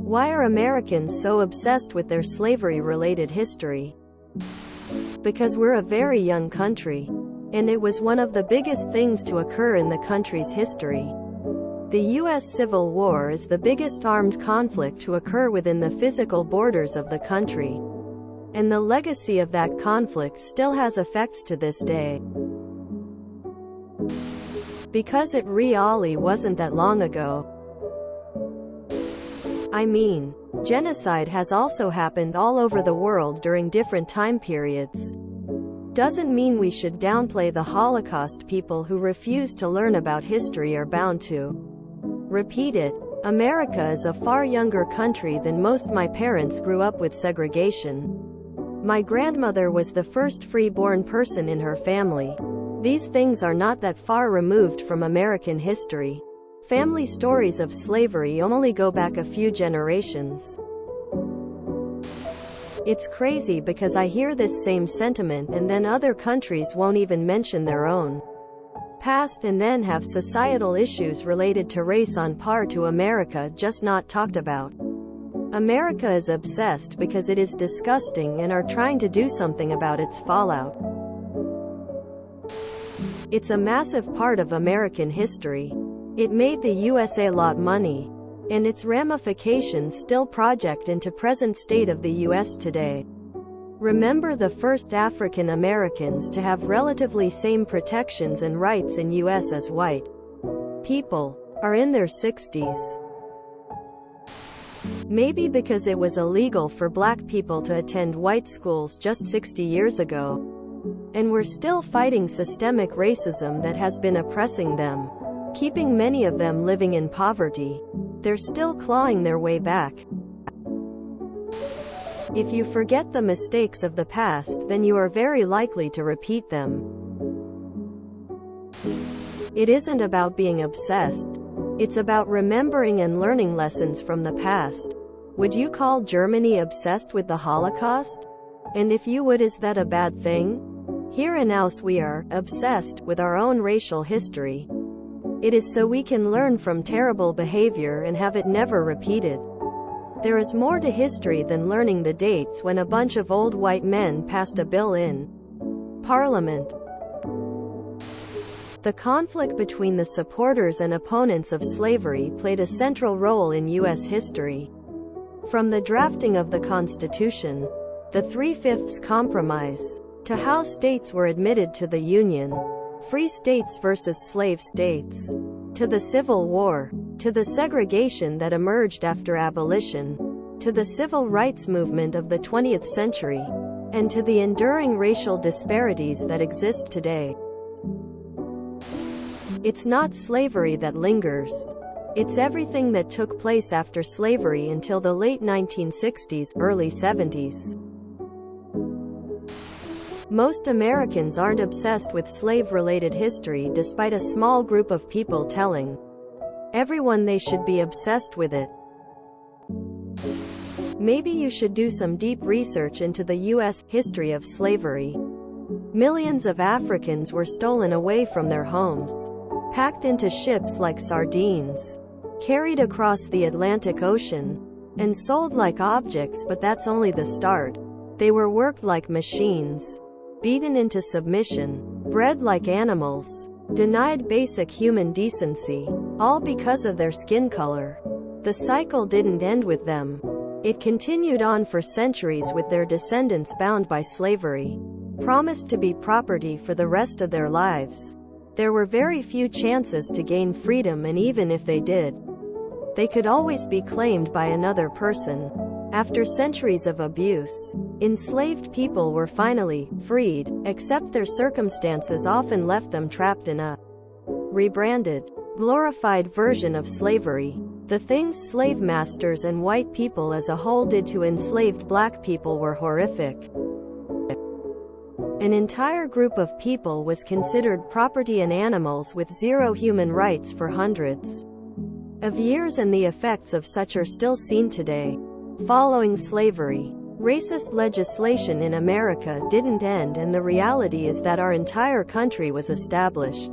Why are Americans so obsessed with their slavery-related history? Because we're a very young country, and it was one of the biggest things to occur in the country's history. The U.S. Civil War is the biggest armed conflict to occur within the physical borders of the country, and the legacy of that conflict still has effects to this day. Because it really wasn't that long ago. I mean, genocide has also happened all over the world during different time periods. Doesn't mean we should downplay the Holocaust. People who refuse to learn about history are bound to repeat it. America is a far younger country than most. My parents grew up with segregation. My grandmother was the first free-born person in her family. These things are not that far removed from American history. Family stories of slavery only go back a few generations. It's crazy because I hear this same sentiment and then other countries won't even mention their own past and then have societal issues related to race on par to America just not talked about. America is obsessed because it is disgusting and are trying to do something about its fallout. It's a massive part of American history. It made the USA a lot of money, and its ramifications still project into present state of the US today. Remember the first African Americans to have relatively same protections and rights in US as white people are in their 60s. Maybe because it was illegal for black people to attend white schools just 60 years ago. And we're still fighting systemic racism that has been oppressing them, keeping many of them living in poverty. They're still clawing their way back. If you forget the mistakes of the past, then you are very likely to repeat them. It isn't about being obsessed. It's about remembering and learning lessons from the past. Would you call Germany obsessed with the Holocaust? And if you would, is that a bad thing? Here in us we are obsessed with our own racial history. It is so we can learn from terrible behavior and have it never repeated. There is more to history than learning the dates when a bunch of old white men passed a bill in Parliament. The conflict between the supporters and opponents of slavery played a central role in U.S. history. From the drafting of the Constitution, the 3/5 Compromise, to how states were admitted to the Union, free states versus slave states, to the Civil War, to the segregation that emerged after abolition, to the civil rights movement of the 20th century, and to the enduring racial disparities that exist today. It's not slavery that lingers. It's everything that took place after slavery until the late 1960s, early 70s. Most Americans aren't obsessed with slave-related history despite a small group of people telling everyone they should be obsessed with it. Maybe you should do some deep research into the U.S. history of slavery. Millions of Africans were stolen away from their homes, packed into ships like sardines, carried across the Atlantic Ocean, and sold like objects. But that's only the start. They were worked like machines, beaten into submission, bred like animals, denied basic human decency, all because of their skin color. The cycle didn't end with them. It continued on for centuries with their descendants bound by slavery, promised to be property for the rest of their lives. There were very few chances to gain freedom, and even if they did, they could always be claimed by another person. After centuries of abuse, enslaved people were finally freed, except their circumstances often left them trapped in a rebranded, glorified version of slavery. The things slave masters and white people as a whole did to enslaved black people were horrific. An entire group of people was considered property and animals with zero human rights for hundreds of years, and the effects of such are still seen today. Following slavery, racist legislation in America didn't end, and the reality is that our entire country was established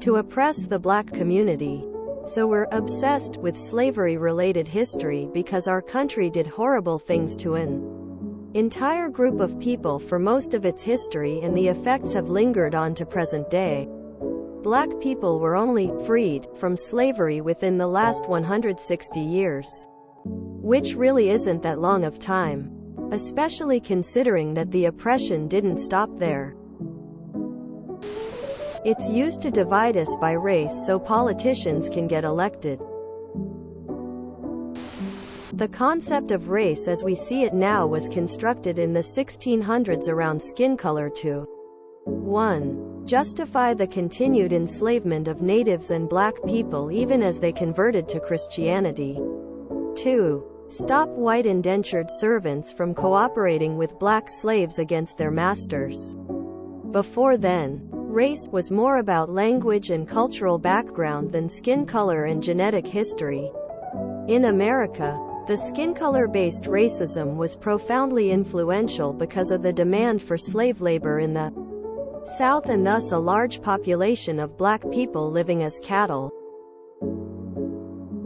to oppress the black community. So we're obsessed with slavery-related history because our country did horrible things to an entire group of people for most of its history, and the effects have lingered on to present day. Black people were only freed from slavery within the last 160 years. Which really isn't that long of time, especially considering that the oppression didn't stop there. It's used to divide us by race so politicians can get elected. The concept of race as we see it now was constructed in the 1600s around skin color to 1. Justify the continued enslavement of natives and black people even as they converted to Christianity. 2. Stop white indentured servants from cooperating with black slaves against their masters. Before then, race was more about language and cultural background than skin color and genetic history. In America, the skin color-based racism was profoundly influential because of the demand for slave labor in the South and thus a large population of black people living as cattle.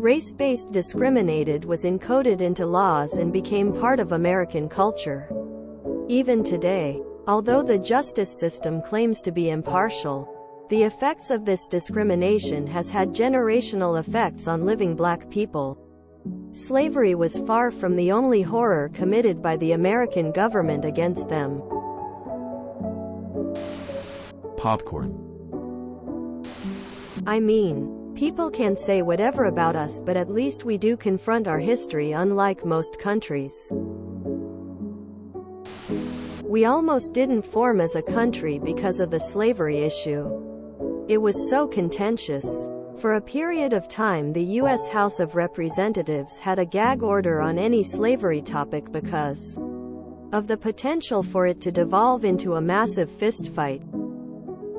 Race-based discriminated was encoded into laws and became part of American culture. Even today, although the justice system claims to be impartial, the effects of this discrimination has had generational effects on living black people. Slavery was far from the only horror committed by the American government against them. Popcorn. I mean, people can say whatever about us, but at least we do confront our history, unlike most countries. We almost didn't form as a country because of the slavery issue. It was so contentious. For a period of time, the U.S. House of Representatives had a gag order on any slavery topic because of the potential for it to devolve into a massive fistfight.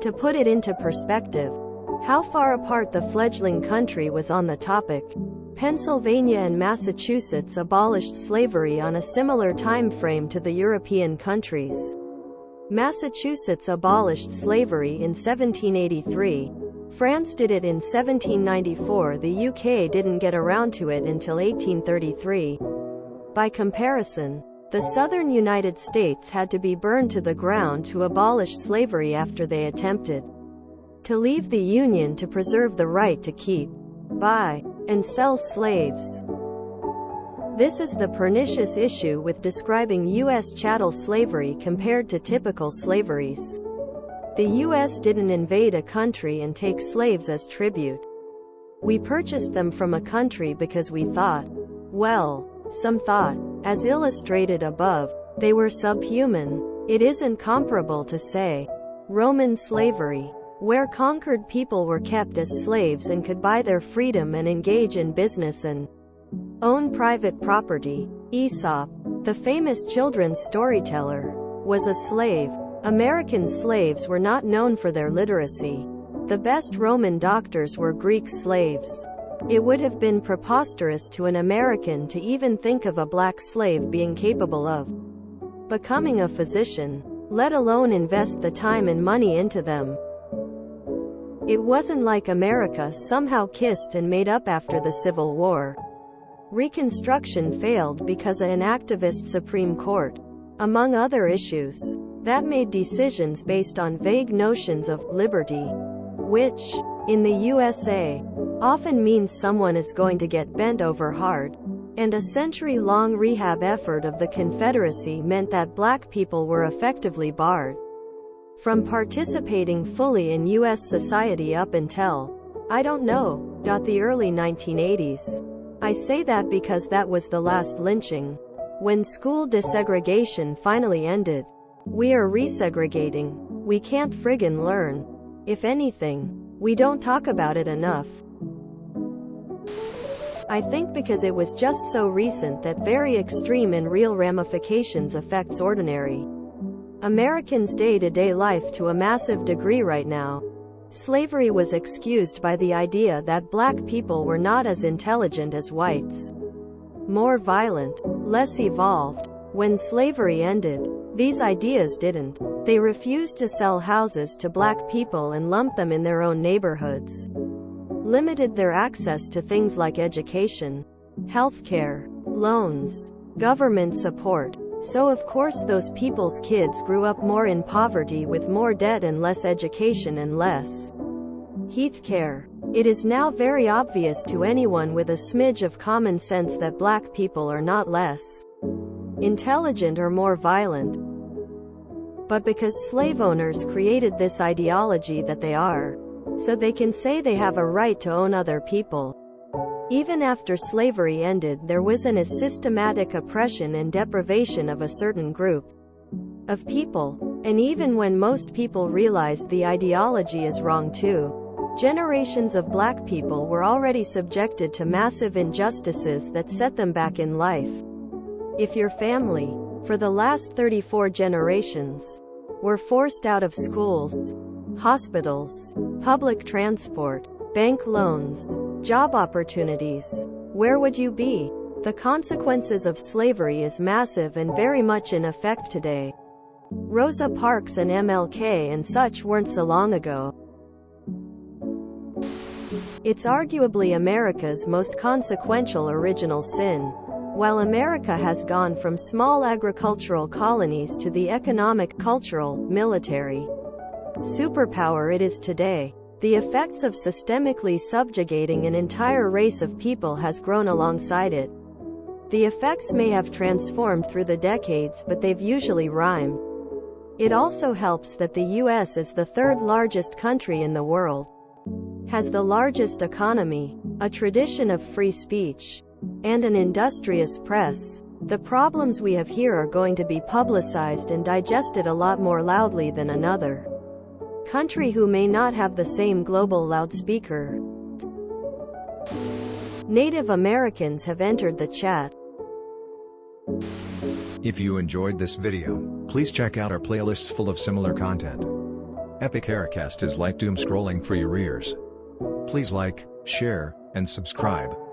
To put it into perspective, how far apart the fledgling country was on the topic. Pennsylvania and Massachusetts abolished slavery on a similar time frame to the European countries. Massachusetts abolished slavery in 1783. France did it in 1794. The UK didn't get around to it until 1833. By comparison, the southern United States had to be burned to the ground to abolish slavery after they attempted to leave the Union to preserve the right to keep, buy, and sell slaves. This is the pernicious issue with describing U.S. chattel slavery compared to typical slaveries. The U.S. didn't invade a country and take slaves as tribute. We purchased them from a country because we thought, well, some thought, as illustrated above, they were subhuman. It isn't comparable to, say, Roman slavery, where conquered people were kept as slaves and could buy their freedom and engage in business and own private property. Aesop, the famous children's storyteller, was a slave. American slaves were not known for their literacy. The best Roman doctors were Greek slaves. It would have been preposterous to an American to even think of a black slave being capable of becoming a physician, let alone invest the time and money into them. It wasn't like America somehow kissed and made up after the Civil War. Reconstruction failed because of an activist Supreme Court, among other issues, that made decisions based on vague notions of liberty, which, in the USA, often means someone is going to get bent over hard. And a century-long rehab effort of the Confederacy meant that black people were effectively barred from participating fully in U.S. society up until, I don't know, the early 1980s. I say that because that was the last lynching. When school desegregation finally ended. We are resegregating. We can't friggin' learn. If anything, we don't talk about it enough. I think because it was just so recent that very extreme and real ramifications affects ordinary Americans' day-to-day life to a massive degree right now. Slavery was excused by the idea that black people were not as intelligent as whites, more violent, less evolved. When slavery ended, these ideas didn't. They refused to sell houses to black people and lump them in their own neighborhoods. limited their access to things like education, healthcare, loans, government support. So of course those people's kids grew up more in poverty with more debt and less education and less healthcare. It is now very obvious to anyone with a smidge of common sense that black people are not less intelligent or more violent. But because slave owners created this ideology that they are, so they can say they have a right to own other people. Even after slavery ended, there was a systematic oppression and deprivation of a certain group of people. And even when most people realized the ideology is wrong too, generations of black people were already subjected to massive injustices that set them back in life. If your family, for the last 34 generations, were forced out of schools, hospitals, public transport, bank loans, job opportunities, where would you be? The consequences of slavery is massive and very much in effect today. Rosa Parks and MLK and such weren't so long ago. It's arguably America's most consequential original sin. While America has gone from small agricultural colonies to the economic, cultural, military superpower it is today, the effects of systemically subjugating an entire race of people has grown alongside it. The effects may have transformed through the decades, but they've usually rhymed. It also helps that the US is the third largest country in the world, has the largest economy, a tradition of free speech, and an industrious press. The problems we have here are going to be publicized and digested a lot more loudly than another country who may not have the same global loudspeaker. Native Americans have entered the chat. If you enjoyed this video, please check out our playlists full of similar content. Epic Aircast is like doom scrolling for your ears. Please like, share, and subscribe.